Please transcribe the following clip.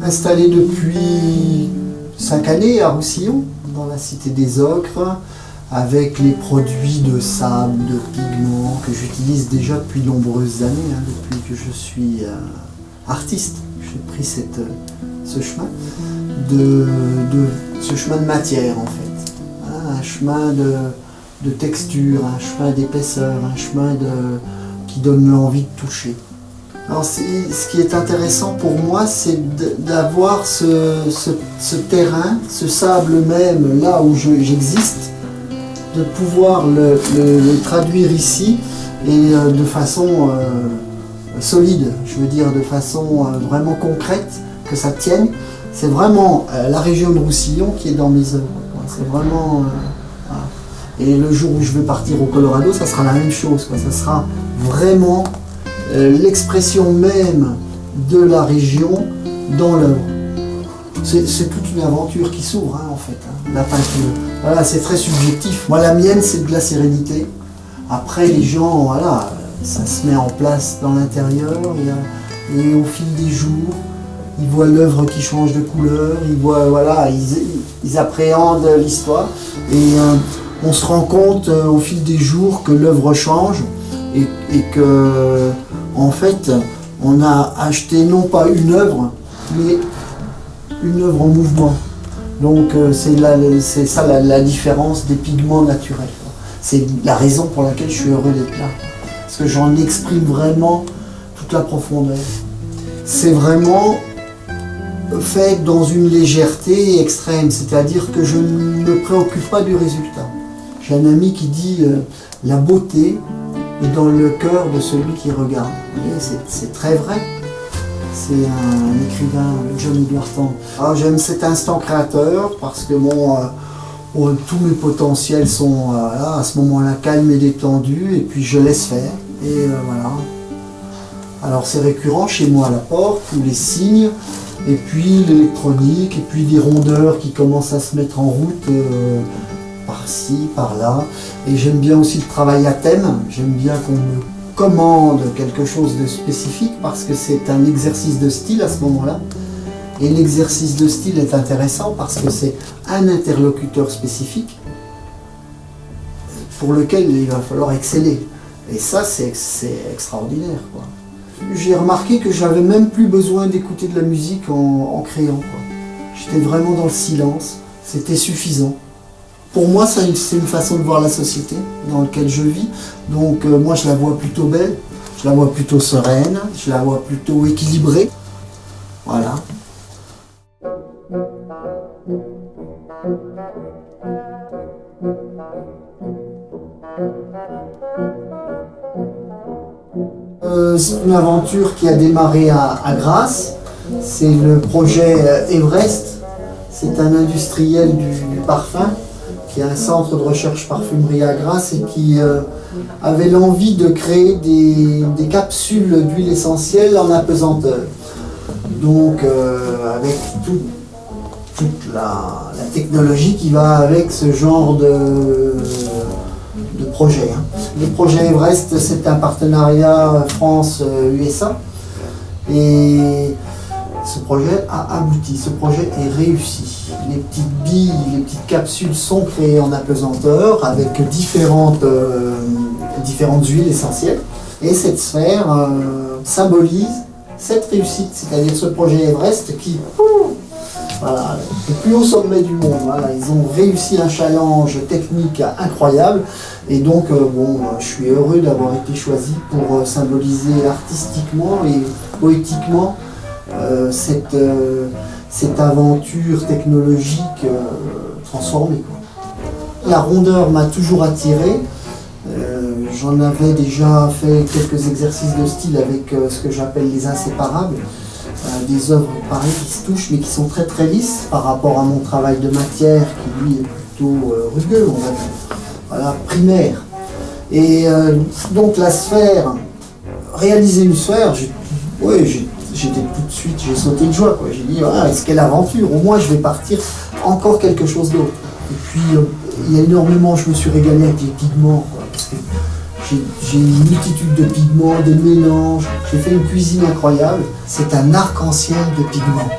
Installé depuis 5 années à Roussillon, dans la cité des Ocres, avec les produits de sable, de pigments que j'utilise déjà depuis de nombreuses années, depuis que je suis artiste. J'ai pris ce chemin ce chemin de matière en fait, un chemin de texture, un chemin d'épaisseur, un chemin qui donne l'envie de toucher. Alors ce qui est intéressant pour moi, c'est d'avoir ce terrain, ce sable même, là où j'existe, de pouvoir le traduire ici et de façon solide, je veux dire de façon vraiment concrète, que ça tienne. C'est vraiment la région de Roussillon qui est dans mes œuvres. C'est vraiment... voilà. Et le jour où je vais partir au Colorado, ça sera la même chose. Ça sera vraiment l'expression même de la région dans l'œuvre. C'est toute une aventure qui s'ouvre en fait, la peinture. Voilà, c'est très subjectif. Moi la mienne c'est de la sérénité. Après les gens, voilà, ça se met en place dans l'intérieur et au fil des jours, ils voient l'œuvre qui change de couleur, ils voient, voilà, ils appréhendent l'histoire et on se rend compte au fil des jours que l'œuvre change et que en fait on a acheté non pas une œuvre mais une œuvre en mouvement. Donc c'est ça la différence des pigments naturels. C'est la raison pour laquelle je suis heureux d'être là. Parce que j'en exprime vraiment toute la profondeur. C'est vraiment fait dans une légèreté extrême, c'est-à-dire que je ne me préoccupe pas du résultat. J'ai un ami qui dit la beauté est dans le cœur de celui qui regarde. C'est très vrai. C'est un écrivain, John Edward Thorne. Alors j'aime cet instant créateur parce que tous mes potentiels sont à ce moment-là calmes et détendus et puis je laisse faire. Et voilà. Alors c'est récurrent chez moi à la porte, tous les signes, et puis l'électronique, et puis des rondeurs qui commencent à se mettre en route par-ci, par-là. Et j'aime bien aussi le travail à thème, j'aime bien qu'on me commande quelque chose de spécifique parce que c'est un exercice de style à ce moment-là. Et l'exercice de style est intéressant parce que c'est un interlocuteur spécifique pour lequel il va falloir exceller. Et ça, c'est extraordinaire, quoi. J'ai remarqué que j'avais même plus besoin d'écouter de la musique en créant, quoi. J'étais vraiment dans le silence, c'était suffisant. Pour moi, c'est une façon de voir la société dans laquelle je vis. Donc moi, je la vois plutôt belle, je la vois plutôt sereine, je la vois plutôt équilibrée. Voilà. C'est une aventure qui a démarré à Grasse. C'est le projet Everest. C'est un industriel du parfum qui a un centre de recherche parfumerie à Grasse et qui avait l'envie de créer des capsules d'huile essentielle en apesanteur. Donc avec toute la technologie qui va avec ce genre de projet. Le projet Everest, c'est un partenariat France-USA et ce projet a abouti, ce projet est réussi. Les petites billes, les petites capsules sont créées en apesanteur avec différentes huiles essentielles et cette sphère symbolise cette réussite, c'est-à-dire ce projet Everest qui voilà, le plus haut sommet du monde. Voilà, ils ont réussi un challenge technique incroyable et donc je suis heureux d'avoir été choisi pour symboliser artistiquement et poétiquement cette aventure technologique transformée, quoi. La rondeur m'a toujours attiré. J'en avais déjà fait quelques exercices de style avec ce que j'appelle les inséparables. Des œuvres pareilles qui se touchent mais qui sont très très lisses par rapport à mon travail de matière qui lui est plutôt rugueux, on va dire. Voilà, primaire. Et donc la sphère, réaliser une sphère, j'étais tout de suite, j'ai sauté de joie, quoi. J'ai dit, est-ce quelle aventure, au moins je vais partir encore quelque chose d'autre. Et puis il y a énormément, je me suis régalé avec les pigments, quoi, parce que j'ai une multitude de pigments, des mélanges, j'ai fait une cuisine incroyable. C'est un arc-en-ciel de pigments.